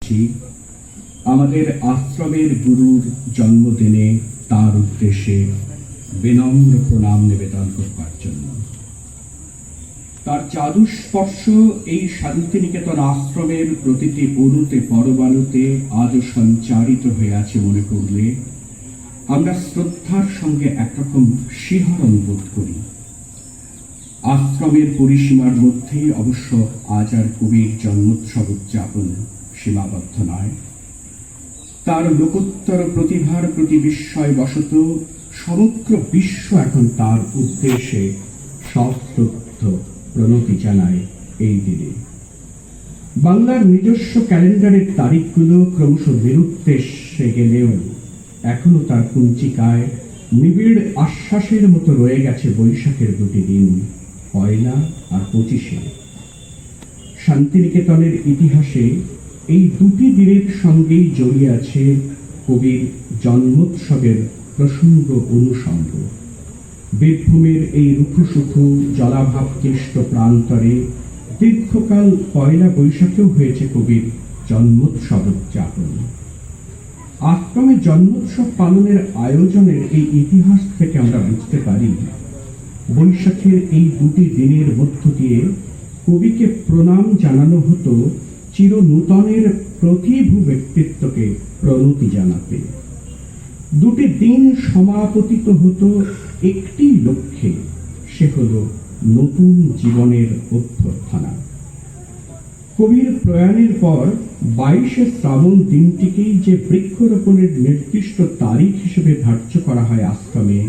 এসেছি আমাদের আশ্রমের গুরুর জন্মদিনে তার উদ্দেশ্যে বিনম্র প্রণাম নিবেদন করবার জন্য। তার চাদুস্পর্শ এই শান্তিনিকেতন আশ্রমের প্রতিটি অণুতে পরমাণুতে আজও সঞ্চারিত হয়ে আছে মনে করলে আমরা শ্রদ্ধার সঙ্গে একরকম শিহরণ বোধ করি। আশ্রমের পরিসীমার মধ্যেই অবশ্য আজ আর কবির জন্মোৎসব উদযাপন সীমাবদ্ধ নয়। তার লোকোত্তর প্রতিভার প্রতি বিস্ময় বশত সমগ্র বিশ্ব এখন তার উদ্দেশ্যে সশ্রদ্ধ প্রণতি জানায় এই দিনে। বাংলার নিজস্ব ক্যালেন্ডারের তারিখগুলো ক্রমশ নিরুদ্দেশ্যে গেলেও এখনো তার কুঞ্চিকায় নিবিড় আশ্বাসের মতো রয়ে গেছে বৈশাখের দুটি দিন, ১ আর ২৫। শান্তিনিকেতনের ইতিহাসে এই দুটি দিনের সঙ্গেই জড়িয়ে আছে কবির জন্মোৎসবের প্রসঙ্গ অনুষঙ্গ। বীরভূমের এই রুখুসুখু জলাভাবক্লিষ্ট প্রান্তরে দীর্ঘকাল ১ বৈশাখেও হয়েছে কবির জন্মোৎসব উদযাপন। আশ্রমে জন্মোৎসব পালনের আয়োজনের এই ইতিহাস থেকে আমরা বুঝতে পারি বৈশাখের এই দুটি দিনের মধ্য দিয়ে কবিকে প্রণাম জানানো হতো চির নূতনের প্রতিভু ব্যক্তিত্বকে প্রণতি জানাতে। দুটি দিন সমাপতিত হতো একটি লক্ষ্যে, সে হল নতুন জীবনের অভ্যর্থনা। কবির প্রয়াণের পর ২২শে শ্রাবণ দিনটিকেই যে বৃক্ষরোপণের নির্দিষ্ট তারিখ হিসেবে ধার্য করা হয় আশ্রমে,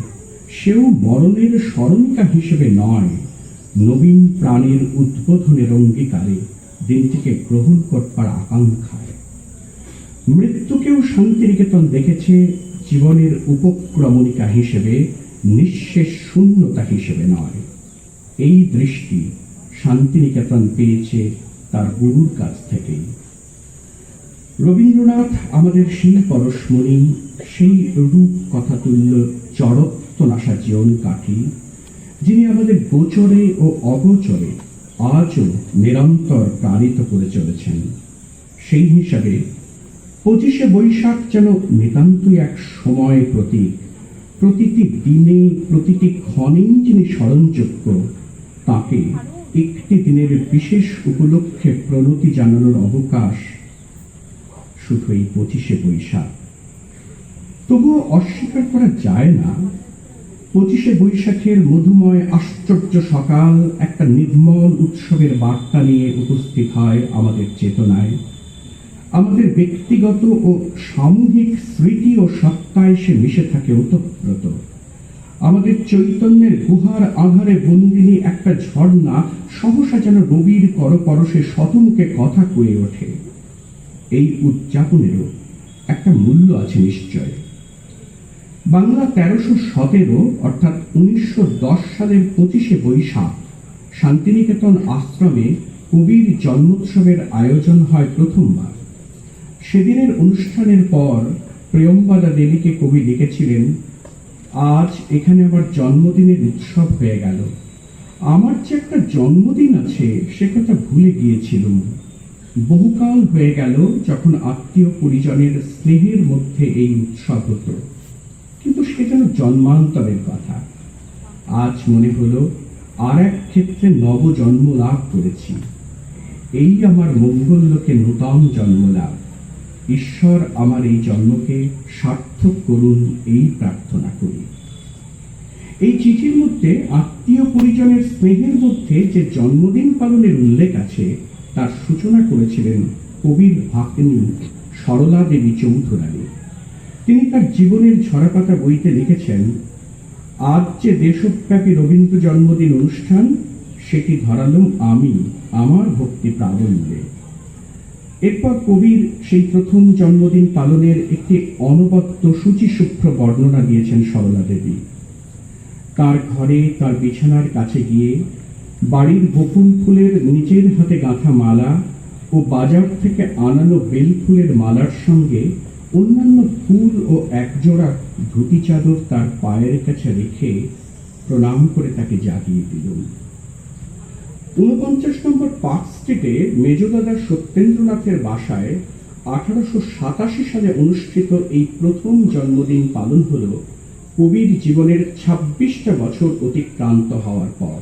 সেও মরণের স্মরণিকা হিসেবে নয়, নবীন প্রাণের উদ্বোধনের অঙ্গীকারে দিনটিকে গ্রহণ করবার আকাঙ্ক্ষায়। মৃত্যুকেও শান্তিনিকেতন দেখেছে জীবনের উপক্রমণিকা হিসেবে, নিঃশেষ শূন্যতা হিসেবে নয়। এই দৃষ্টি শান্তিনিকেতন পেয়েছে তার গুরুর কাছ থেকেই। রবীন্দ্রনাথ আমাদের সেই পরশমণি, সেই রূপ কথাতুল্য জড়ত্বনাশা জীবন কাঠি, যিনি আমাদের গোচরে ও অগোচরে আজও নিরন্তর প্রাণিত করে চলেছেন। সেই হিসাবে ২৫শে বৈশাখ যেন নিতান্তই এক সময় প্রতীক। প্রতিটি দিনে, প্রতিটি ক্ষণেই যিনি স্মরণযোগ্য, তাকে একটি দিনের বিশেষ উপলক্ষে প্রণতি জানানোর অবকাশ শুধু এই ২৫শে বৈশাখ। তবুও অস্বীকার করা যায় না, ২৫শে বৈশাখের মধুময় আশ্চর্য সকাল একটা নির্মল উৎসবের বার্তা নিয়ে উপস্থিত হয় আমাদের চেতনায়। আমাদের ব্যক্তিগত ও সামূহিক স্মৃতি ও সত্তায় সে মিশে থাকে ওতপ্রোত। আমাদের চৈতন্যের গুহার আধারে বন্দিনী একটা ঝর্ণা সহসা যেন রবির করপরশে শতমুখে কথা কয়ে ওঠে। এই উদযাপনেরও একটা মূল্য আছে নিশ্চয়। বাংলা ১৩১৭ অর্থাৎ ১৯১০ সালের ২৫শে বৈশাখ শান্তিনিকেতন আশ্রমে কবির জন্মোৎসবের আয়োজন হয় প্রথমবার। সেদিনের অনুষ্ঠানের পর প্রিয়ম্বদা দেবীকে কবি লিখেছিলেন, আজ এখানে আমার জন্মদিনের উৎসব হয়ে গেল। আমার যে একটা জন্মদিন আছে সে কথা ভুলে গিয়েছিলাম। বহুকাল হয়ে গেল যখন আত্মীয় পরিজনের স্নেহের মধ্যে এই উৎসব হতো, কিন্তু সে যেন জন্মান্তরের কথা। আজ মনে হলো আর এক ক্ষেত্রে নব জন্ম লাভ করেছি। এই আমার মঙ্গললোকে নূতন জন্ম লাভ। ঈশ্বর আমার এই জন্মকে সার্থক করুন, এই প্রার্থনা করি। এই চিঠির মধ্যে আত্মীয় পরিজনের স্নেহের মধ্যে যে জন্মদিন পালনের উল্লেখ আছে তার সূচনা করেছিলেন কবির ভাগ্নী সরলা দেবী চৌধুরানী। তিনি তার জীবনের ঝরাপাতা বইতে লিখেছেন, আজ যে দেশব্যাপী রবীন্দ্র জন্মদিন অনুষ্ঠান সেটি ধরালাম আমি আমার ভক্তি প্রাবল্যে। এরপর কবির সেই প্রথম জন্মদিন পালনের একটি অনবদ্য সূচিসূক্ষ্ম বর্ণনা দিয়েছেন সরলা দেবী। তার ঘরে তার বিছানার কাছে গিয়ে বাড়ির বকুল ফুলের নিজের হাতে গাঁথা মালা ও বাজার থেকে আনানো বেল ফুলের মালার সঙ্গে অন্যান্য ফুল ও একজোড়া ধুতি চাদর তার পায়ের কাছে রেখে প্রণাম করে তাকে জাগিয়ে দিলেন। ৪৯ নম্বর পার্ক স্ট্রিটে মেজদাদা সত্যেন্দ্রনাথের বাসায় 1887 সালে অনুষ্ঠিত এই প্রথম জন্মদিন পালন হল কবির জীবনের 26টা বছর অতিক্রান্ত হওয়ার পর।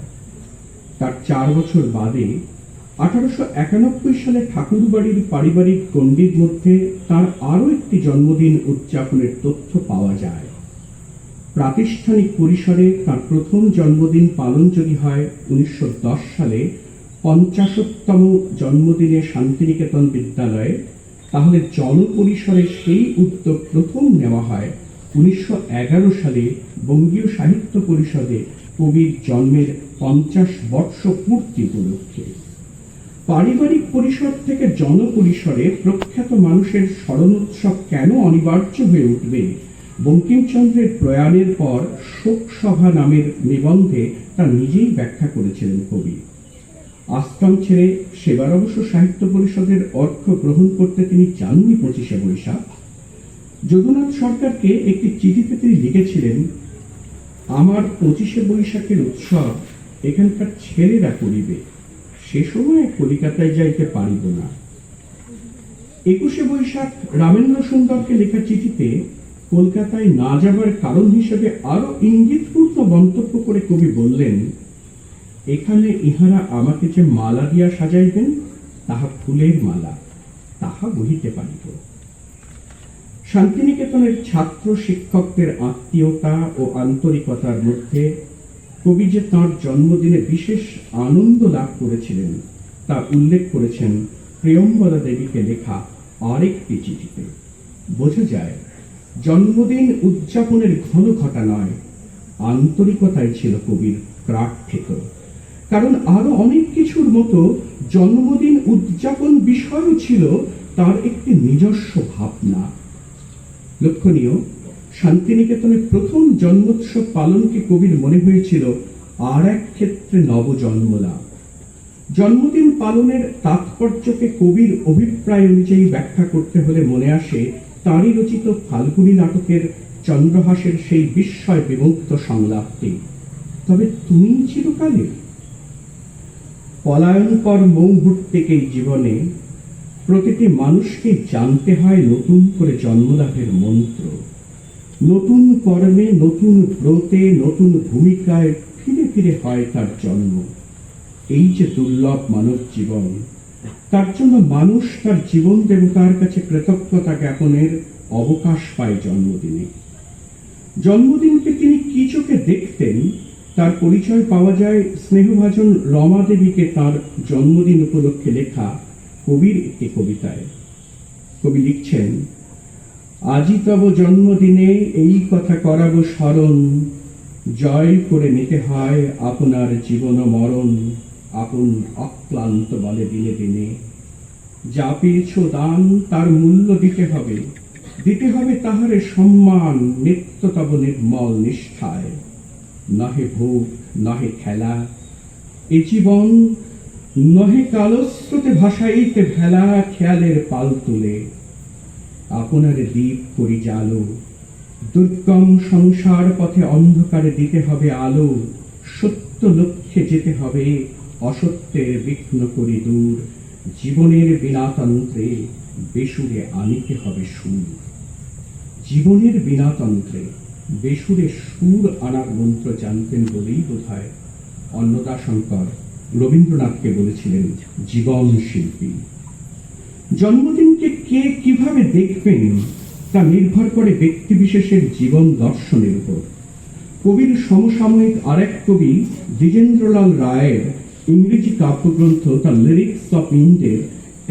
তার 4 বছর বাদে 1891 সালে ঠাকুরবাড়ির পারিবারিক গণ্ডির মধ্যে তার আরও একটি জন্মদিন উদযাপনের তথ্য পাওয়া যায়। প্রাতিষ্ঠানিক পরিসরে তার প্রথম জন্মদিন পালন যদি হয় 1910 সালে 50তম জন্মদিনে শান্তিনিকেতন বিদ্যালয়ে, তাহলে জনপরিসরে সেই উদ্যোগ প্রথম নেওয়া হয় 1911 সালে বঙ্গীয় সাহিত্য পরিষদে কবির জন্মের 50 বর্ষ পূর্তি উপলক্ষে। পারিবারিক পরিসর থেকে জনপরিসরে প্রখ্যাত মানুষের স্মরণোৎসব কেন অনিবার্য হয়ে উঠবে, বঙ্কিমচন্দ্রের প্রয়াণের পর শোক সভা নামের নিবন্ধে তা নিজেই ব্যাখ্যা করেছিলেন কবি। আশ্রম ছেড়ে সেবার অবশ্য সাহিত্য পরিষদের অর্থ গ্রহণ করতে তিনি যাননি 25শে বৈশাখ। যদুনাথ সরকারকে একটি চিঠিতে তিনি লিখেছিলেন, আমার 25শে বৈশাখের উৎসব এখানকার ছেলেরা করিবে, সে সময় কলিকাতায় যাইতে পারিব না। 21শে বৈশাখ রামেন্দ্র সুন্দরকে লেখা চিঠিতে কলকাতায় না যাবার কারণ হিসেবে আরো ইঙ্গিতপূর্ণ মন্তব্য করে কবি বললেন, এখানে ইহারা আমাকে যে মালা দিয়া সাজাইবেন তাহা ফুলের মালা, তাহা বহিতে পারিব। শান্তিনিকেতনের ছাত্র শিক্ষকদের আত্মীয়তা ও আন্তরিকতার মধ্যে কবি যে তাঁর জন্মদিনে বিশেষ আনন্দ লাভ করেছিলেন তা উল্লেখ করেছেন প্রিয়ম্বদা দেবীকে লেখা আরেকটি চিঠিতে। বোঝা যায় জন্মদিন উদযাপনের ঘন ঘটা নয়, আন্তরিকতায় ছিল কবির প্রার্থিত। কারণ আরো অনেক কিছুর মতো জন্মদিন উদযাপন বিষয়ও ছিল তার একটি নিজস্ব ভাবনা। লক্ষণীয়, শান্তিনিকেতনে প্রথম জন্মোৎসব পালনকে কবির মনে হয়েছিল আর এক ক্ষেত্রে নবজন্ম লাভ। জন্মদিন পালনের তাৎপর্যকে কবির অভিপ্রায় অনুযায়ী ব্যাখ্যা করতে হলে মনে আসে তাঁরই রচিত ফাল্গুনী নাটকের চন্দ্রহাসের সেই বিস্ময় বিমুক্ত সংলাপটি, তবে তুমি চিরকালে। পলায়নপর মুহূর্তেই জীবনে প্রতিটি মানুষকে জানতে হয় নতুন করে জন্মলাভের মন্ত্র। নতুন কর্মে, নতুন ব্রতে, নতুন ভূমিকায় ফিরে ফিরে হয় তার জন্ম। এই যে দুর্লভ মানব জীবন, তার জন্য মানুষ তার জীবন দেবতার কাছে কৃতজ্ঞতা জ্ঞাপনের অবকাশ পায় জন্মদিনে। জন্মদিনকে তিনি কি চোখে দেখতেন তার পরিচয় পাওয়া যায় স্নেহভাজন রমা দেবীকে তার জন্মদিন উপলক্ষে লেখা কবির একটি কবিতায়। কবি লিখছেন, আজি তব জন্মদিনে এই কথা করাব স্মরণ, জয় করে নিতে হয় আপনার জীবন মরণ, আপন অক্লান্ত বলে দিনে দিনে। যা পেয়েছ দান তার মূল্য দিতে হবে, দিতে হবে তাহারে সম্মান নিত্য তব নির্মল নিষ্ঠায়। নহে ভোগ নহে খেলা এ জীবন, নহে কালস্রোতে ভাসাইতে ভেলা খেয়ালের পাল তুলে। আপনার দ্বীপ করি জালো, দুর্গম সংসার পথে অন্ধকারে দিতে হবে আলো। সত্য লক্ষ্যে যেতে হবে, অসত্যের বিঘ্ন করি দূর। জীবনের বিনাতন্ত্রে বেসুরে আনিতে হবে সুর। জীবনের বিনাতন্ত্রে বেসুরে সুর আনার মন্ত্র জানতেন বলেই বোধহয় অন্নদাশঙ্কর রবীন্দ্রনাথকে বলেছিলেন জীবন শিল্পী। জন্মদিনকে কে কিভাবে দেখবেন তা নির্ভর করে ব্যক্তি বিশেষের জীবন দর্শনের উপর। কবির সমসাময়িক আরেক কবি দ্বিজেন্দ্রলাল রায়ের ইংরেজি কাব্যগ্রন্থ দ্য লিরিক্স অফ ইন্ডের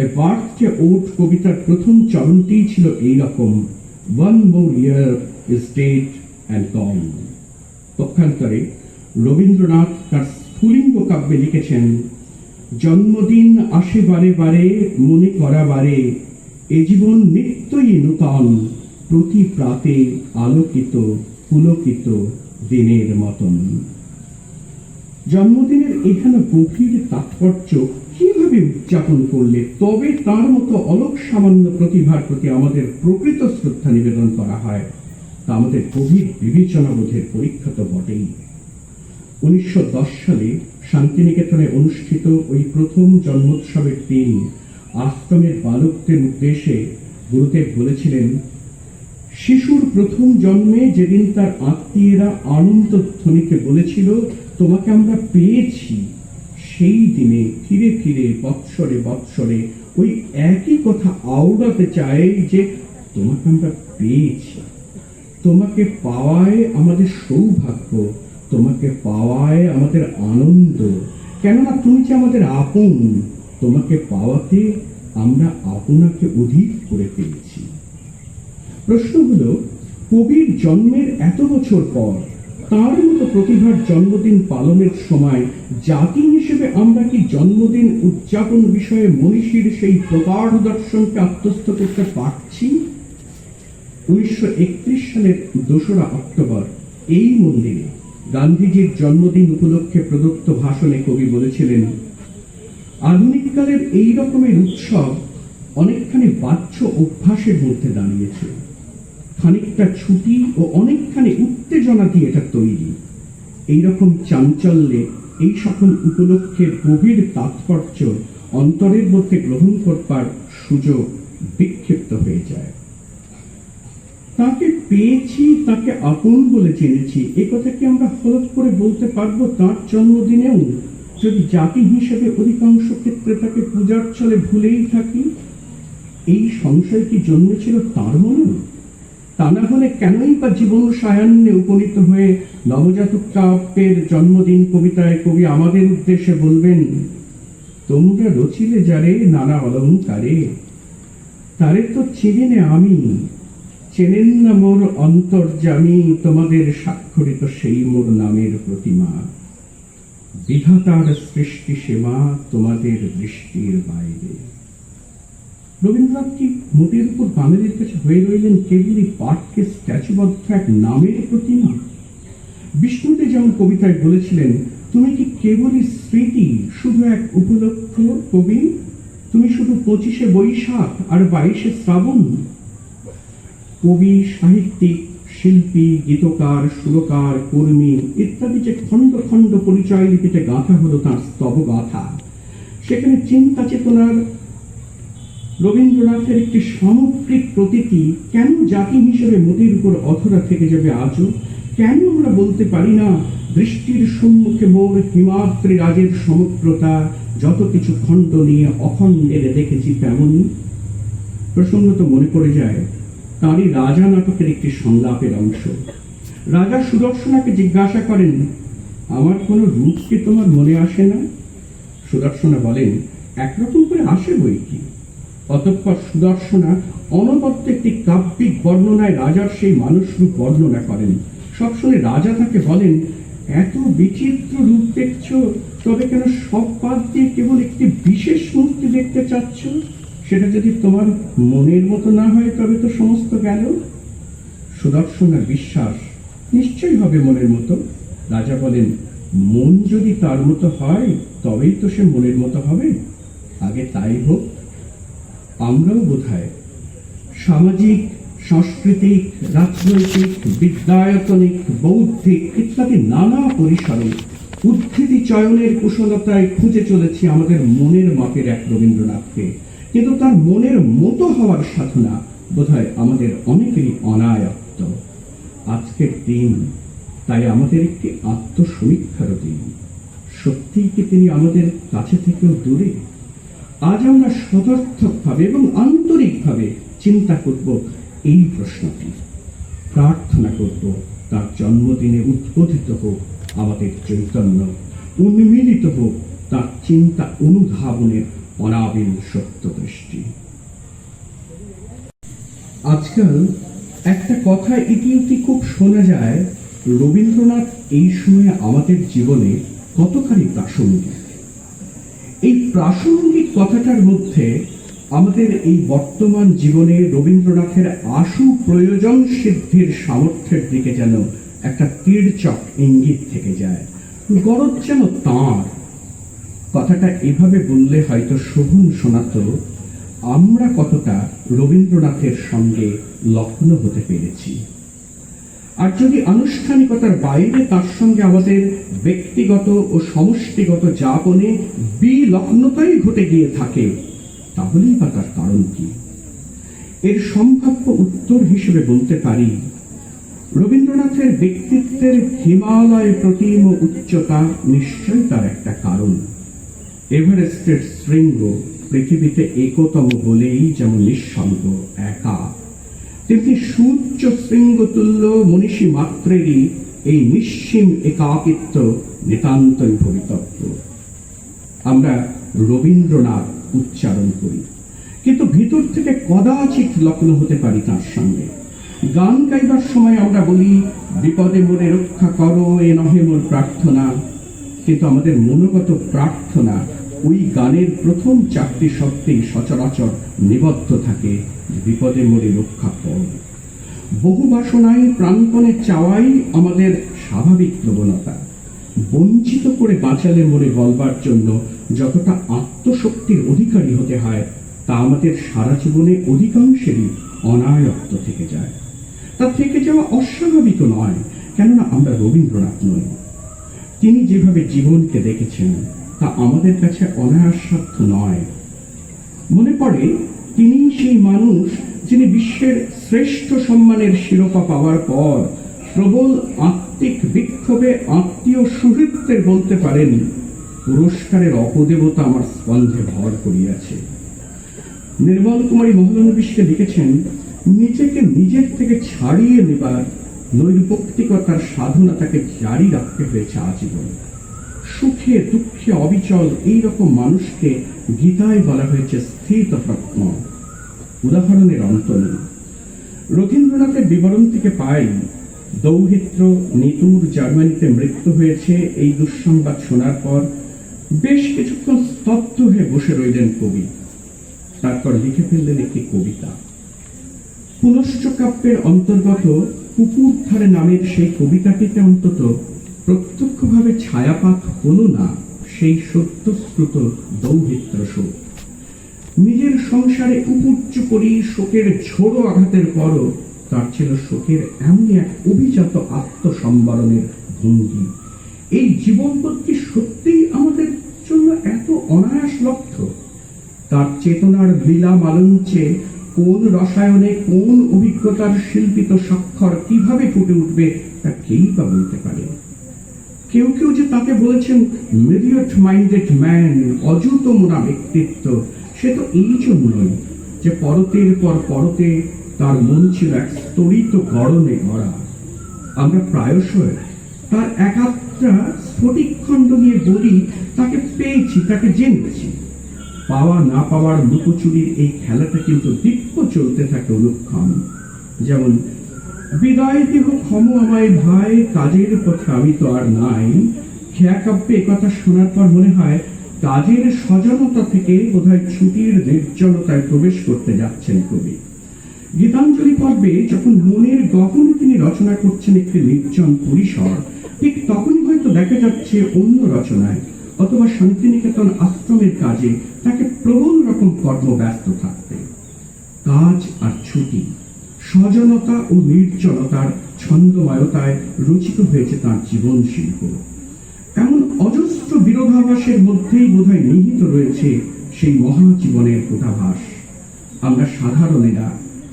এ বার্থডে ওড কবিতার প্রথম চরণটিই ছিল এইরকম, one more year is dead and gone। পক্ষান্তরে রবীন্দ্রনাথ তার স্ফুলিঙ্গ কাব্যে লিখেছেন, জন্মদিন আসে বারে বারে মনে করা বারে, এ জীবন নিত্যই নূতন, প্রতি প্রাতে আলোকিত পুলকিত দিনের মতন। জন্মদিনের এখানে গভীর তাৎপর্য কিভাবে উদযাপন করলে তবে তার মতো অলক সামান্য প্রতিভার প্রতি আমাদের প্রকৃত শ্রদ্ধা নিবেদন করা হয়, তা আমাদের গভীর বিবেচনাবোধের পরীক্ষা তো বটেই। 1910 সালে শান্তিনিকেতনে অনুষ্ঠিত ওই প্রথম জন্মোৎসবের দিন আশ্রমের বালকদের উদ্দেশ্যে গুরুদেব বলেছিলেন, শিশুর প্রথম জন্মে যেদিন তার আত্মীয়রা আনন্দ ধ্বনিকে বলেছিল তোমাকে আমরা পেয়েছি, সেই দিনে ফিরে ফিরে বৎসরে বৎসরে ওই একই কথা আওড়াতে চায় যে তোমাকে আমরা পেয়েছি, তোমাকে পাওয়ায় আমাদের সৌভাগ্য, তোমাকে পাওয়ায় আমাদের আনন্দ, কেননা তুমি যে আমাদের আপন, তোমাকে পাওয়াতে আমরা আপনাকে অধিক করে পেয়েছি। প্রশ্ন হলো, কবির জন্মের এত বছর পর তার মতো প্রতিভার জন্মদিন পালনের সময় জাতি হিসেবে আমরা কি জন্মদিন উদযাপন বিষয়ে মনীষীর সেই প্রগাঢ় দর্শনকে আত্মস্থ করতে পারছি? 1931 সালের 2রা অক্টোবর এই মন্দিরে গান্ধীজির জন্মদিন উপলক্ষে প্রদত্ত ভাষণে কবি বলেছিলেন, আধুনিককালের এই রকমের উৎসব অনেকখানি বাহ্য অভ্যাসের মধ্যে দাঁড়িয়েছে, খানিকটা ছুটি ও অনেকখানি উত্তেজনা দিয়ে এটা তৈরি। এইরকম চাঞ্চল্যে এই সকল উপলক্ষের গভীর তাৎপর্য অন্তরের মধ্যে গ্রহণ করবার সুযোগ বিক্ষিপ্ত হয়ে যায়। তাকে পেয়েছি, তাকে আপন বলে জেনেছি, এ কথা কি আমরা হলফ করে বলতে পারবো তার জন্মদিনেও, যদি জাতি হিসেবে অধিকাংশ ক্ষেত্রে তাকে পূজার ছলে ভুলেই থাকি? এই সংশয় কি জন্মেছিল তার মনে? তা না হলে কেনই বা জীবন সায়ান্নে উপনীত হয়ে নবজাতক কাব্যের জন্মদিন কবিতায় কবি আমাদের উদ্দেশ্যে বলবেন, তোমরা রচিলে যারে নানা অলঙ্কারে, তারে তো চিনিনে আমি, চেনেন না মোর অন্তর্যামী, তোমাদের স্বাক্ষরিত সেই মোর নামের প্রতিমা, বিধাতার সৃষ্টি সীমা তোমাদের দৃষ্টির বাইরে। রবীন্দ্রনাথ কি মোটের উপর বাঙালির কাছে হয়ে রইলেন কেবলই পাঠকে স্ট্যাচুবদ্ধ এক নামের প্রতিমা? বিষ্ণুতে যেমন কবিতায় বলেছিলেন, তুমি কি কেবলই স্মৃতি, শুধু এক উপলক্ষ কবি, তুমি শুধু 25শে বৈশাখ আর 22শে শ্রাবণ। কবি, সাহিত্যিক, শিল্পী, গীতকার, সুরকার, কর্মী ইত্যাদি যে খণ্ড খণ্ড পরিচয় লিপিতে গাঁথা হলো তাঁর স্তবগাথা, সেখানে চিন্তা চেতনার রবীন্দ্রনাথের একটি সামগ্রিক প্রতীকী কেন জাতি হিসেবে মোটের উপর অধরা থেকে যাবে আজও? কেন আমরা বলতে পারি না, দৃষ্টির সম্মুখে মোর হিমাদ্রি রাজের সমগ্রতা, যত কিছু খণ্ড নিয়ে অখণ্ডের দেখেছি তেমনই? প্রসঙ্গত মনে পড়ে যায় তাঁরই রাজা নাটকের একটি সংলাপের অংশ। রাজা সুদর্শনাকে জিজ্ঞাসা করেন, আমার কোনো রূপ কি তোমার মনে আসে না? সুদর্শনা বলেন, একরকম করে আসে বই কি। অতঃপর সুদর্শনা অনবদ্য একটি কাব্যিক বর্ণনায় রাজার সেই মানুষ রূপ বর্ণনা করেন। সব শুনে রাজা তাকে বলেন, এত বিচিত্র রূপ দেখছ, তবে কেন সব বাদ দিয়ে কেবল একটি বিশেষ মূর্তি দেখতে চাচ্ছ? সেটা যদি তোমার মনের মতো না হয় তবে তো সমস্ত গেল। সুদর্শনার বিশ্বাস, নিশ্চয়ই হবে মনের মতো। রাজা বলেন, মন যদি তার মতো হয় তবেই তো সে মনের মতো হবে, আগে তাই হোক। আমরাও বোধহয় সামাজিক, সাংস্কৃতিক, রাজনৈতিক, বিদ্যায়তনিক, বৌদ্ধিক ইত্যাদি নানা পরিসরে উদ্ধৃতি চয়নের কুশলতায় খুঁজে চলেছি আমাদের মনের মাপের এক রবীন্দ্রনাথকে, কিন্তু তার মনের মতো হওয়ার সাধনা বোধহয় আমাদের অনেকেরই অনায়ত্ত। আজকের দিন তাই আমাদের একটি আত্মসমীক্ষারও দিন। সত্যিই কি তিনি আমাদের কাছে থেকেও দূরে? আজ আমরা সদর্থকভাবে এবং আন্তরিকভাবে চিন্তা করব এই প্রশ্নটি, প্রার্থনা করব তার জন্মদিনে উদ্বোধিত হোক আমাদের চৈতন্য, উন্মিলিত হোক তার চিন্তা অনুধাবনের অনাবিল সত্য দৃষ্টি। আজকাল একটা কথা ইতিউতি খুব শোনা যায়, রবীন্দ্রনাথ এই সময়ে আমাদের জীবনে কতখানি প্রাসঙ্গিক। এই প্রাসঙ্গিক কথাটার মধ্যে আমাদের এই বর্তমান জীবনে রবীন্দ্রনাথের আশু প্রয়োজন সিদ্ধির সামর্থ্যের দিকে যেন একটা তীরচক ইঙ্গিত থেকে যায়। গরজ যেন তাঁর। কথাটা এভাবে বললে হয়তো শোভন শোনাত, আমরা কতটা রবীন্দ্রনাথের সঙ্গে লগ্ন হতে পেরেছি। আর যদি আনুষ্ঠানিকতার বাইরে তার সঙ্গে আমাদের ব্যক্তিগত ও সমষ্টিগত যাপনে বিলগ্নতাই ঘটে গিয়ে থাকে, তাহলেই বা তার কারণ কি? এর সম্ভাব্য উত্তর হিসেবে বলতে পারি, রবীন্দ্রনাথের ব্যক্তিত্বের হিমালয় প্রতিম উচ্চতা নিশ্চয়ই তার একটা কারণ। এভারেস্টের শৃঙ্গ পৃথিবীতে একতম বলেই যেমন নিঃসঙ্গ একা, তেমনি সূর্য শৃঙ্গ তুল্য মনীষী মাত্রেরই এই নিঃসীম একাকিত্ব নিতান্তই ভবিতব্য। আমরা রবীন্দ্রনাথ উচ্চারণ করি, কিন্তু ভিতর থেকে কদাচিৎ লগ্ন হতে পারি তার সঙ্গে। গান গাইবার সময় আমরা বলি, বিপদে মোরে রক্ষা করো, এ নহে মোর প্রার্থনা, কিন্তু আমাদের মনোগত প্রার্থনা ওই গানের প্রথম 4টি শব্দেই সচরাচর নিবদ্ধ থাকে, বিপদে মোরে রক্ষা করো। বহু বাসনায় প্রাণপণে চাওয়াই আমাদের স্বাভাবিক প্রবণতা। বঞ্চিত করে বাঁচালে মোরে বলবার জন্য যতটা আত্মশক্তির অধিকারী হতে হয়, তা আমাদের সারা জীবনে অধিকাংশেরই অনায়ত্ত থেকে যায়। তা থেকে যাওয়া অস্বাভাবিক নয়, কেননা আমরা রবীন্দ্রনাথ নই। তিনি যেভাবে জীবনকে দেখেছেন তা আমাদের কাছে অনায়াসাধ্য নয়। মনে পড়ে, তিনি সেই মানুষ যিনি বিশ্বের শ্রেষ্ঠ সম্মানের শিরোপা পাওয়ার পর প্রবল আত্মিক বিক্ষোভে আত্মীয় সুহৃদদের বলতে পারেন, পুরস্কারের অপদেবতা আমার স্পন্ধে ভর করিয়াছে। নির্মল কুমারী মহলানবিশকে লিখেছেন, নিজেকে নিজের থেকে ছাড়িয়ে নেবার নৈর্বক্তিকতার সাধনা তাকে জারি রাখতে হয়েছে আজীবন। সুখে দুঃখে অবিচল এইরকম মানুষকে গীতায় বলা হয়েছে স্থিতপ্রজ্ঞ। উদাহরণের অন্ত নেই। রবীন্দ্রনাথের বিবরণ থেকে পাই, দৌহিত্র নিতুর জার্মানিতে মৃত্যু হয়েছে এই দুঃসংবাদ শোনার পর বেশ কিছুক্ষণ স্তব্ধ হয়ে বসে রইলেন কবি। তারপর লিখে ফেললেন একটি কবিতা। পুনশ্চ কাব্যের অন্তর্গত পুকুর ধারে নামের সেই কবিতাটিতে অন্তত প্রত্যক্ষভাবে ছায়াপাত হল না সেই সত্যশ্রুত দৌহিত্র শোক। নিজের সংসারে উপর্য করি শোকের ঝোড়ো আঘাতের পরও তার ছিল শোকের এমন এক অভিজাত আত্মসম্বরণের ভঙ্গি। এই জীবনবোধ কি সত্যিই আমাদের জন্য এত অনায়াস লব্ধ? তার চেতনার লীলা মালঞ্চে কোন রসায়নে কোন অভিজ্ঞতার শিল্পিত স্বাক্ষর কিভাবে ফুটে উঠবে তা কেই বা বলতে পারে। কেউ কেউ যে তাকে বলেছেন মিডিয়েট মাইন্ডেড ম্যান, অযুত মোনা ব্যক্তিত্ব, সে তো এই জন্যই যে পরতের পর পরতে তার মন ছিল এক স্তরিত গড়নে গড়া। আমরা প্রায়শই তার একাত্রা স্ফটিক খণ্ড নিয়ে বলি, তাকে পেয়েছি, তাকে জেনেছি। পাওয়া না পাওয়ার লুকোচুরির এই খেলাটা কিন্তু দীপ্ত চলতে থাকে অনুক্ষণ। যেমন, বিদায় দেহ ক্ষম আমায় ভাই, কাজের পথে আমি তো আর নাই। খেয়া কাব্যে একথা শোনার পর মনে হয় কাজের সজনতা থেকে বোধহয় ছুটির নির্জনতায় প্রবেশ করতে যাচ্ছেন কবি। গীতাঞ্জলি পর্বে যখন মনের গহনে তিনি রচনা করছেন একটি নির্জন পরিসর, ঠিক তখনই হয়তো দেখা যাচ্ছে অন্য রচনায় অথবা শান্তিনিকেতন আশ্রমের কাজে তাকে প্রবল রকম কর্মব্যস্ত থাকতে। কাজ আর ছুটি, সজনতা ও নির্জনতার ছন্দময়তায় রচিত হয়েছে তাঁর জীবন শিল্প। এমন অজস্র বিরোধাভাসের মধ্যেই বোধহয় নিহিত রয়েছে সেই মহাজীবনের পূর্বাভাস। আমরা সাধারণেরা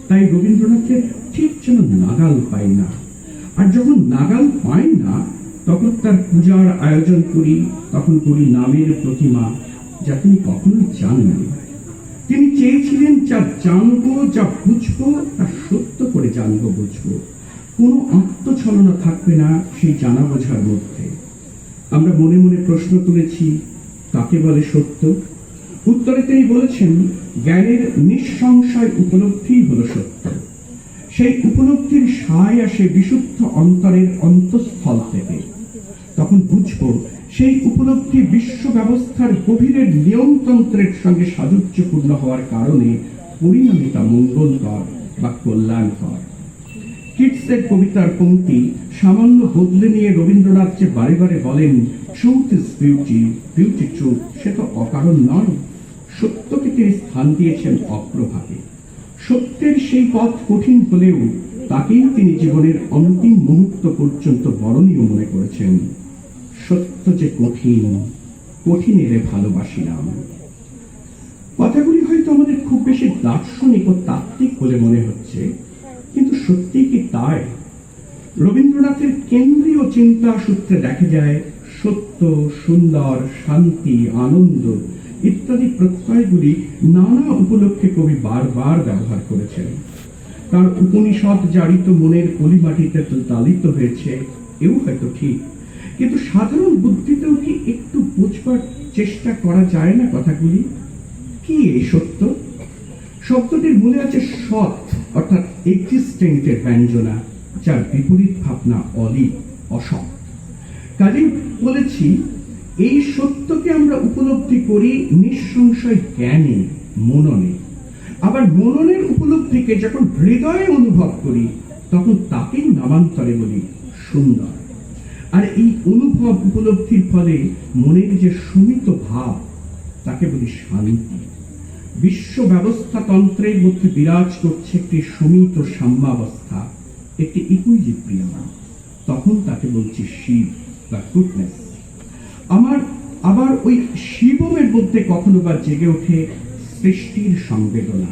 তাই রবীন্দ্রনাথের ঠিক যেন নাগাল পাই না, আর যখন নাগাল পাই না তখন তার পূজার আয়োজন করি, তখন করি নামের প্রতিমা, যা তিনি কখনোই জানেননি। তিনি চেয়েছিলেন যা জানবো, যা বুঝবো, তা সত্য করে জানবো বুঝবো, কোনো আত্মছলনা থাকবে না সেই জানা বোঝার মধ্যে। আমরা মনে মনে প্রশ্ন তুলেছি, কাকে বলে সত্য? উত্তরে তিনি বলেছেন, জ্ঞানের নিঃসংশয় উপলব্ধি হলো সত্য। সেই উপলব্ধির সায় আসে বিশুদ্ধ অন্তরের অন্তঃস্থল থেকে। তখন বুঝবো সেই উপলব্ধি বিশ্ব ব্যবস্থার গভীরের নিয়মতন্ত্রের সঙ্গে সাযুজ্যপূর্ণ হওয়ার কারণে পরিণামে তা মঙ্গলকর বা কল্যাণকর। কিটসের কবিতার পংক্তি সামান্য বদলে নিয়ে রবীন্দ্রনাথ যে বারে বারে বলেন, truth is beauty, beauty truth, সে তো অকারণ নয়। সত্যকে তিনি স্থান দিয়েছেন অগ্রভাগে। সত্যের সেই পথ কঠিন হলেও তাকেই তিনি জীবনের অন্তিম মুহূর্ত পর্যন্ত বরণীয় মনে করেছেন। সত্য যে কঠিন, কঠিনেরে ভালোবাসিলাম। কথাগুলি হয়তো আমাদের খুব বেশি দার্শনিক ও তাত্ত্বিক বলে মনে হচ্ছে, কিন্তু সত্যি কি তাই? রবীন্দ্রনাথের কেন্দ্রীয় চিন্তা সূত্রে দেখা যায় সত্য, সুন্দর, শান্তি, আনন্দ ইত্যাদি প্রত্যয়গুলি নানা উপলক্ষে কবি বারবার ব্যবহার করেছেন। তার উপনিষদ জারিত মনের কলিমাটিতে লালিত হয়েছে, এও হয়তো ঠিক, কিন্তু সাধারণ বুদ্ধিতেও কি একটু বুঝবার চেষ্টা করা যায় না কথাগুলি? কি এই সত্য? শব্দটির মূলে আছে সৎ, অর্থাৎ এক্সিস্টেন্টের ব্যঞ্জনা, যার বিপরীত ভাবনা অলি, অসৎ। কাজেই বলেছি, এই সত্যকে আমরা উপলব্ধি করি নিঃসংশয় জ্ঞানে, মননে। আবার মননের উপলব্ধিকে যখন হৃদয়ে অনুভব করি, তখন তাকেই নামান্তরে বলি সুন্দর। আর এই অনুভব উপলব্ধির ফলে মনের যে সুমিত ভাব, তাকে বলি শান্তি। বিশ্ব ব্যবস্থা তন্ত্রের মধ্যে বিরাজ করছে একটি সুমিত সাম্যাবস্থা, একটি ইকুইলিব্রিয়াম। তখন তাকে বলছি শিব বা গুডনেস। আবার ওই শিবমের মধ্যে কখনো বা জেগে ওঠে সৃষ্টির সংবেদনা।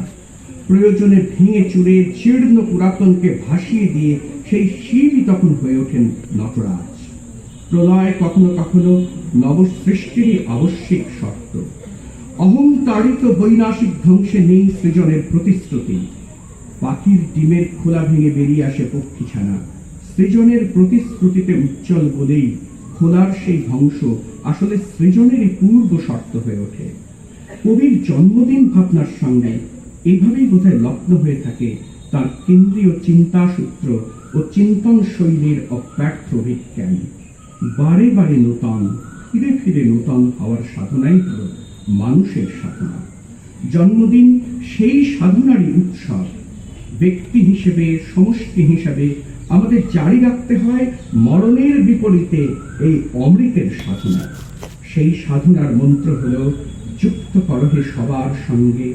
প্রয়োজনে ভেঙে চুরে জীর্ণ পুরাতনকে ভাসিয়ে দিয়ে সেই শিবই তখন হয়ে ওঠেন নটরাজ। প্রলয় কখনো কখনো নবসৃষ্টিরই আবশ্যিক শর্ত। অহংতাড়িত বৈনাশিক ধ্বংসে নেই সৃজনের প্রতিশ্রুতি। পাখির ডিমের খোলা ভেঙে বেরিয়ে আসে পক্ষীছানা। সৃজনের প্রতিশ্রুতিতে উজ্জ্বল বলেই খোলার সেই ধ্বংস আসলে সৃজনেরই পূর্ব শর্ত হয়ে ওঠে। কবির জন্মদিন ভাবনার সঙ্গে এইভাবেই বোধহয় লগ্ন হয়ে থাকে তার কেন্দ্রীয় চিন্তা সূত্র ও চিন্তন শৈলীর অব্যর্থ বিজ্ঞান। বারে বারে নূতন, ফিরে ফিরে নূতন হওয়ার সাধনাই হল মানুষের সাধনা। জন্মদিন সেই সাধনারই উৎসব। ব্যক্তি হিসেবে, সমষ্টি হিসেবে আমাদের জারি রাখতে হয় মরণের বিপরীতে এই অমৃতের সাধনা। সেই সাধনার মন্ত্র হল যুক্ত করহে সবার সঙ্গে,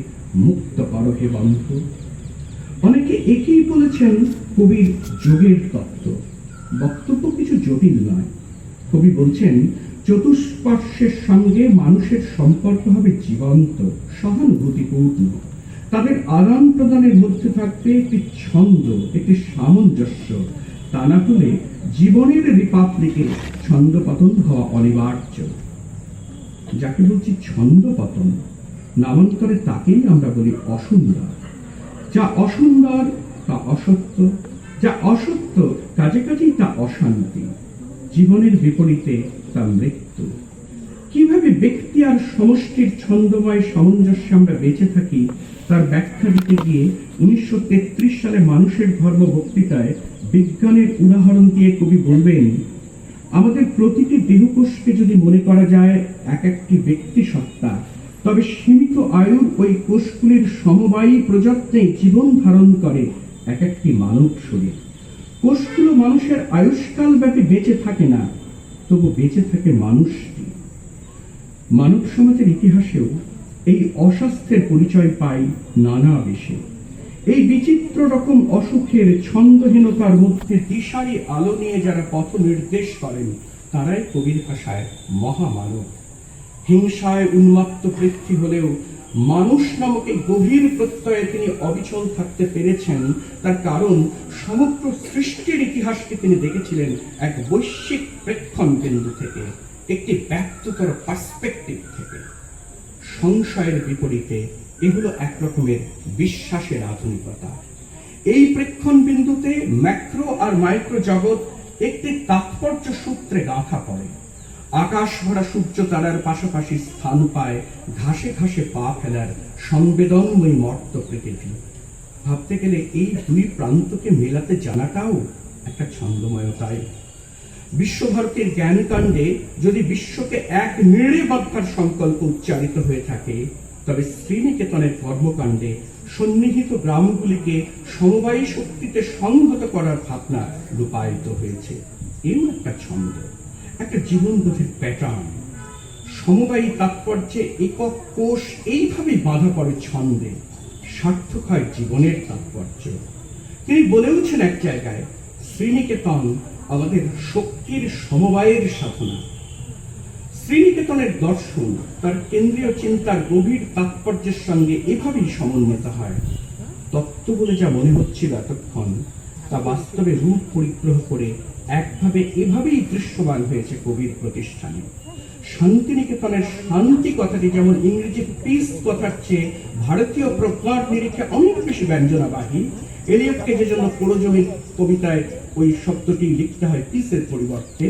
মুক্ত করহে বন্ধ। অনেকে একেই বলেছেন কবির যোগের তত্ত্ব। বক্তব্য কিছু জটিল নয়। কবি বলছেন চতুষ্পার্শ্বের সঙ্গে মানুষের সম্পর্ক হবে জীবন্ত, সহানুভূতিপূর্ণ। তাদের আদান প্রদানের মধ্যে থাকবে একটি ছন্দ, একটি সামঞ্জস্য। তা না হলে জীবনের রিপাবলিকে ছন্দপতন হওয়া অনিবার্য। যাকে বলছি ছন্দপতন, নামান্তরে তাকেই আমরা বলি অসুন্দর। যা অসুন্দর তা অসত্য, যা অসত্য কাজে কাজেই তা অশান্তি। জীবনের বিপরীতে তা মৃত্যু। কিভাবে ব্যক্তি আর সমষ্টির ছন্দময় সামঞ্জস্যে আমরা বেঁচে থাকি তার ব্যাখ্যা দিতে গিয়ে 1933 সালে মানুষের ধর্ম বক্তৃতায় বিজ্ঞানের উদাহরণ দিয়ে কবি বলবেন, আমাদের প্রতিটি দেহকোষকে যদি মনে করা যায় এক একটি ব্যক্তি সত্তা, তবে সীমিত আয়ুর ওই কোষগুলির সমবায়ী প্রযত্নে জীবন ধারণ করে এক একটি মানব শরীর। কোষগুলো মানুষের আয়ুষ্কাল ব্যাপী বেঁচে থাকে না, তবু বেঁচে থাকে মানুষটি। মানব সমাজের ইতিহাসেও এই অস্বাস্থ্যের পরিচয় পাই নানা বেশে। এই বিচিত্র রকম অসুখের, ছন্দহীনতার মধ্যে দিশারি আলো নিয়ে যারা পথ নির্দেশ করেন, তারাই কবির ভাষায় মহামানব। হিংসায় উন্মত্ত পৃথ্বী হলেও মানুষ নামক এই গভীর প্রত্যয়ে তিনি অবিচল থাকতে পেরেছেন। তার কারণ সমগ্র সৃষ্টির ইতিহাসকে তিনি দেখেছিলেন এক বৈশ্বিক প্রেক্ষণ বিন্দু থেকে, একটি ব্যক্ততর পার্সপেক্টিভ থেকে। সংশয়ের বিপরীতে এগুলো একরকমের বিশ্বাসের আধুনিকতা। এই প্রেক্ষণ বিন্দুতে ম্যাক্রো আর মাইক্রো জগৎ একটি তাৎপর্য সূত্রে গাঁথা পড়ে। আকাশ ভরা সূর্য তারার পাশাপাশি স্থান পায় ঘাসে ঘাসে পা ফেলার সংবেদনময়ী মর্ত পৃথিবী। ভাবতে গেলে এই দুই প্রান্তকে মেলাতে জানাটাও একটা ছন্দময়তাই। বিশ্বভারতীর জ্ঞানকাণ্ডে যদি বিশ্বকে এক নিড়ে বাঁধার সংকল্প উচ্চারিত হয়ে থাকে, তবে শ্রীনিকেতনের কর্মকাণ্ডে সন্নিহিত গ্রামগুলিকে সমবায়ী শক্তিতে সংহত করার ভাবনা রূপায়িত হয়েছে। এও একটা ছন্দ, একটা জীবনবোধের প্যাটার্ন। সমবায়ী তাৎপর্যে একক কোষ এইভাবেই বাঁধা পড়ে ছন্দে, সার্থক হয় জীবনের তাৎপর্য। তিনি বলেওছেন এক জায়গায়, শ্রীনিকেতন আমাদের শক্তির সমবায়ের সাধনা। শ্রীনিকেতনের দর্শন তার কেন্দ্রীয় চিন্তার গভীর তাৎপর্যের সঙ্গে এভাবেই সমন্বিত হয়। তত্ত্ব বলে যা মনে হচ্ছিল এতক্ষণ, তা বাস্তবে রূপ পরিগ্রহ করে এভাবেই দৃশ্যমান হয়েছে কবির প্রতিষ্ঠানে। শান্তিনিকেতনের শান্তি কথাটি যেমন ইংরেজি পিস কথার চেয়ে ভারতীয় প্রজ্ঞার নিরিখে অনেক বেশি ব্যঞ্জনাবাহী, এলিয়টকে যে জন্য পৌরজমিক কবিতায় ওই শব্দটি লিখতে হয় পিসের পরিবর্তে,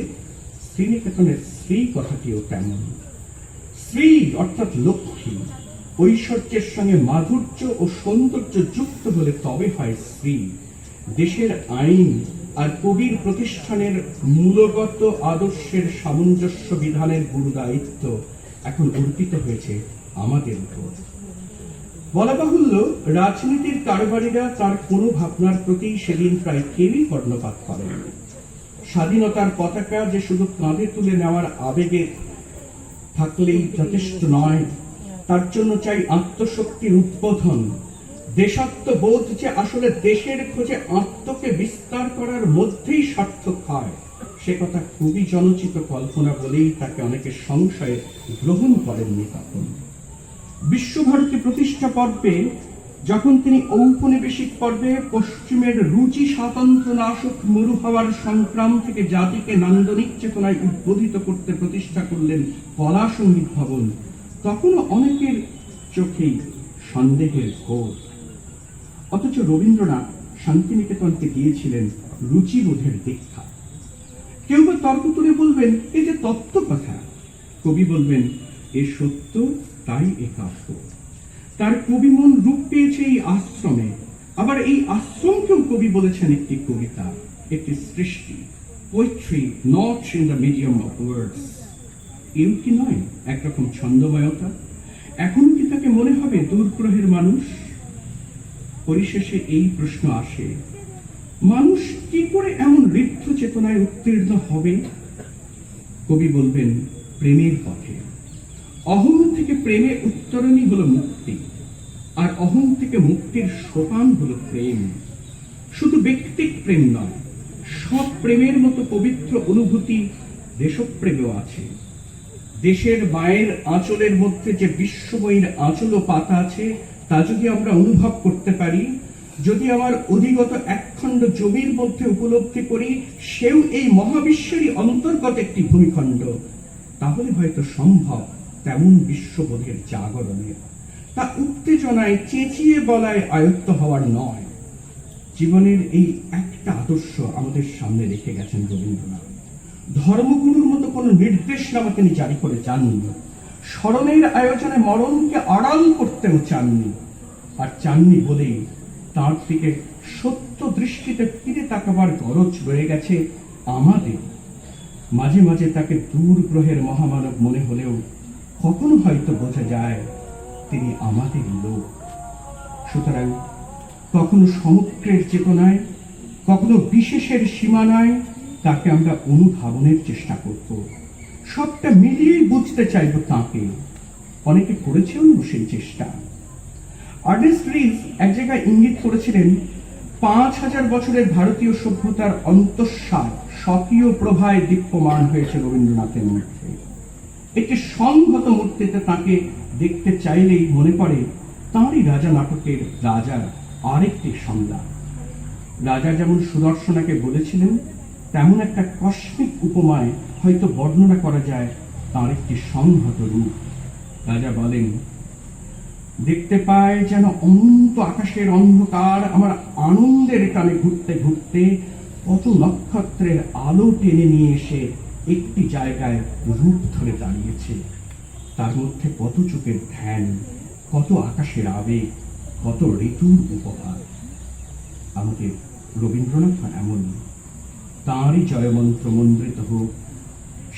শ্রীনিকেতনের শ্রী কথাটিও তেমন। শ্রী অর্থাৎ লক্ষ্মী, ঐশ্বর্যের সঙ্গে মাধুর্য ও সৌন্দর্য যুক্ত হলে তবে হয় শ্রী। দেশের আইন আর কবির প্রতিষ্ঠানের মূলগত আদর্শের সামঞ্জস্য বিধানের গুরু দায়িত্ব এখন অর্পিত হয়েছে আমাদের উপর। বলা বাহুল্য, রাজনীতির কারবারিরা তার কোনো ভাবনার প্রতি সেদিন প্রায় কেউই কর্ণপাত করেন। স্বাধীনতার পতাকা যে শুধু কাঁধে তুলে নেওয়ার আবেগে থাকলেই যথেষ্ট নয়, তার জন্য চাই আত্মশক্তির উদ্বোধন। দেশাত্মবোধ যে আসলে দেশের খোঁজে আত্মকে বিস্তার করার মধ্যেই সার্থক হয়, সে কথা খুবই জনচিত কল্পনা বলেই তাকে অনেকে সংশয়ে গ্রহণ করেননি। তখন বিশ্বভারতী প্রতিষ্ঠা পর্বে যখন তিনি ঔপনিবেশিক পর্বে পশ্চিমের রুচি স্বাতন্ত্র্য নাশক মরু হওয়ার সংগ্রাম থেকে জাতিকে নান্দনিক চেতনায় উদ্বোধিত করতে প্রতিষ্ঠা করলেন কলা সঙ্গীত ভবন, তখনও অনেকের চোখেই সন্দেহের ঘোর। অথচ রবীন্দ্রনাথ শান্তিনিকেতনকে দিয়েছিলেন রুচিবোধের দীক্ষা। কেউ বা তর্ক করে বলবেন এই যে তত্ত্ব কথা, কবি বলবেন এ সত্য, তাই এ কাব্য। তার কবি মন রূপ পেয়েছে এই আশ্রমে, আবার এই আশ্রমকেও কবি বলেছেন একটি কবিতা, একটি সৃষ্টি। Poetry not in the medium of words. এও কি নয় একরকম ছন্দময়তা? এখন কি তাকে মনে হবে দূরগ্রহের মানুষ? পরিশেষে এই প্রশ্ন আসে, মানুষ কি করে এমন ঋদ্ধ চেতনায় উত্তীর্ণ হবে? কবি বলবেন প্রেমের পথে। অহং থেকে প্রেমে উত্তরণই হলো মুক্তি, আর অহং থেকে মুক্তির সোপান হলো প্রেম। শুধু ব্যক্তিক প্রেম নয়, সব প্রেমের মতো পবিত্র অনুভূতি দেশপ্রেমেও আছে। দেশের মায়ের আঁচলের মধ্যে যে বিশ্বময়ীর আঁচলও পাতা আছে, তা যদি আমরা অনুভব করতে পারি, যদি আমার অধিগত একখণ্ড জমির মধ্যে উপলব্ধি করি সেও এই মহাবিশ্বেরই অন্তর্গত একটি ভূমিখণ্ড, তাহলে হয়তো সম্ভব তেমন বিশ্ববোধের জাগরণের। তা উত্তেজনায় চেঁচিয়ে বলায় আয়ত্ত হওয়ার নয়। জীবনের এই একটা আদর্শ আমাদের সামনে রেখে গেছেন রবীন্দ্রনাথ। ধর্মগুরুর মতো কোনো নির্দেশনামা তিনি জারি করে যাননি। স্মরণের আয়োজনে মরণকে আড়াল করতেও চাননি, আর চাননি বলেই তার দিকে সত্য দৃষ্টিতে ফিরে তাকাবার গরজ রয়ে গেছে আমাদের। মাঝে মাঝে তাকে দূর গ্রহের মহামানব মনে হলেও কখনো হয়তো বোঝা যায় তিনি আমাদের লোক। সুতরাং কখনো সমগ্রের চেতনায়, কখনো বিশেষের সীমানায় তাকে আমরা অনুধাবনের চেষ্টা করব, সবটা মিলিয়েই বুঝতে চাইব তাকে। অনেকে করেছেও সেই চেষ্টা। আর্নেস্ট রিজ এক জায়গায় ইঙ্গিত করেছিলেন 5000 বছরের ভারতীয় সভ্যতার অন্তঃসার স্বকীয় প্রভায় দীপ্যমান হয়েছে রবীন্দ্রনাথের মধ্যে। একটি সংহত মূর্তিতে তাকে দেখতে চাইলেই মনে পড়ে তাঁরই রাজা নাটকের রাজার আরেকটি সংজ্ঞা। রাজা যেমন সুদর্শনাকে বলেছিলেন, তেমন একটা কসমিক উপমায় হয়তো বর্ণনা করা যায় তাঁর একটি সংহত রূপ। রাজা বলেন, দেখতে পায় যেন অনন্ত আকাশের অন্ধকার আমার আনন্দের টানে ঘুরতে ঘুরতে কত নক্ষত্রের আলো টেনে নিয়ে এসে একটি জায়গায় রূপ ধরে দাঁড়িয়েছে। তার মধ্যে কত চোখের ধ্যান, কত আকাশের আবেগ, কত ঋতুর উপহার। আমাদের রবীন্দ্রনাথ এমন। তাঁরই জয়মন্ত্র মন্ত্রিত হোক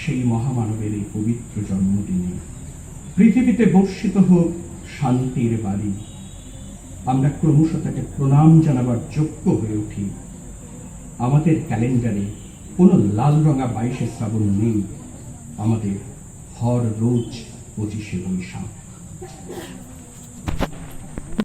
সেই মহামানবের এই পবিত্র জন্মদিনে। পৃথিবীতে বর্ষিত হোক শান্তির বাড়ি। আমরা ক্রমশ তাকে প্রণাম জানাবার যোগ্য হয়ে উঠি। আমাদের ক্যালেন্ডারে কোনো লাল রঙা 22শে শ্রাবণ নেই, আমাদের হর রোজ 25শে বৈশাখ।